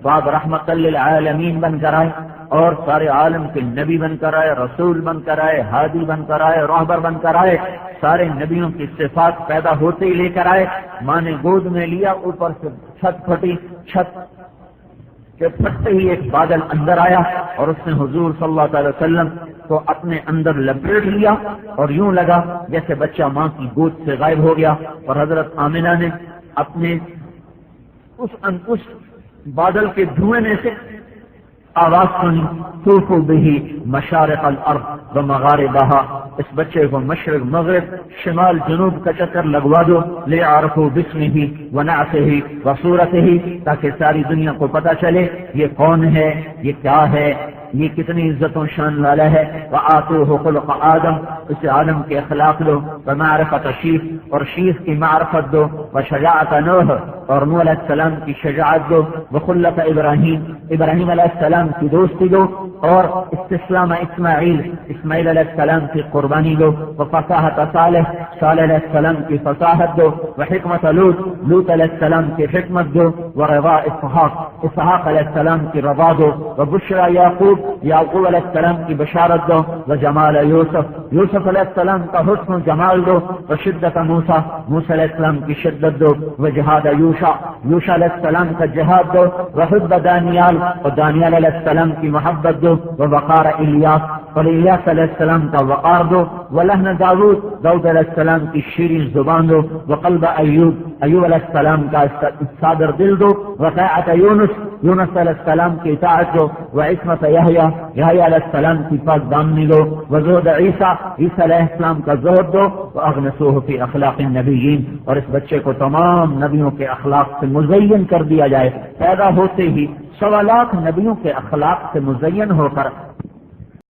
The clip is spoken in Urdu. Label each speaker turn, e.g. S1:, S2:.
S1: بعد رحمت للعالمین بن کر آئے اور سارے عالم کے نبی بن کر آئے، رسول بن کر آئے، ہادی بن کر آئے، راہبر بن کر آئے، سارے نبیوں کی صفات پیدا ہوتے ہی لے کر آئے۔ ماں نے گود میں لیا، اوپر سے چھت پھٹی، چھت کے پھٹتے ہی ایک بادل اندر آیا اور اس نے حضور صلی اللہ علیہ وسلم کو اپنے اندر لپیٹ لیا اور یوں لگا جیسے بچہ ماں کی گود سے غائب ہو گیا۔ اور حضرت آمنہ نے اپنے اس بادل کے دھوئیں میں سے آواز سنی، طوفوا بہ مشارق الارض ومغاربہا، اس بچے کو مشرق مغرب شمال جنوب کا چکر لگوا دو، لیعرفوا باسمہ ونعتہ وصورتہ، تاکہ ساری دنیا کو پتہ چلے یہ کون ہے، یہ کیا ہے، یہ کتنی عزت و شان والا ہے۔ وآتوہ خلق آدم، اسے آدم کے اخلاق دو، ومعرفت شیخ، اور شیخ کی معرفت دو، وشجاعت نوح، اور نوح علیہ السلام کی شجاعت دو، وخلت ابراہیم، ابراہیم علیہ السلام کی دوستی دو، اور استسلام اسماعیل، اسماعیل علیہ السلام کی قربانی دو، وفصاحت صالح، صالح علیہ السلام کی فصاحت دو، وحکمت لوط، لوط علیہ السلام کی حکمت دو، ورضا اسحاق، اسحاق علیہ السلام کی رضا دو، وبشرى یعقوب، یعقوب علیہ السلام کی بشارت دو، وجمال یوسف، یوسف علیہ السلام کا حسن و جمال دو، وشدت موسیٰ، موسیٰ علیہ السلام کی شدت دو، وجہاد یوشع، یوشع علیہ السلام کا جہاد دو، وحب دانیال، اور دانیال علیہ السلام کی محبت دو، ووقار الیاس، اور الیاس علیہ السلام کا وقار دو، ولحن داود، داود علیہ السلام کی شیرین زبان دو، وقلب ایوب، ایوب علیہ السلام کا صادر دل دو، وطاعت یونس، یونس علیہ السلام کی اطاعت دو، وعصمت یحییٰ، یحییٰ علیہ السلام کی پاک دامنی دو، وزہد عیسیٰ، عیسیٰ علیہ السلام کا زہد دو، واغمسوہ فی اخلاق النبیین، اور اس بچے کو تمام نبیوں کے اخلاق سے مزین کر دیا جائے۔ پیدا ہوتے ہی 1.25 لاکھ نبیوں کے اخلاق سے مزین ہو کر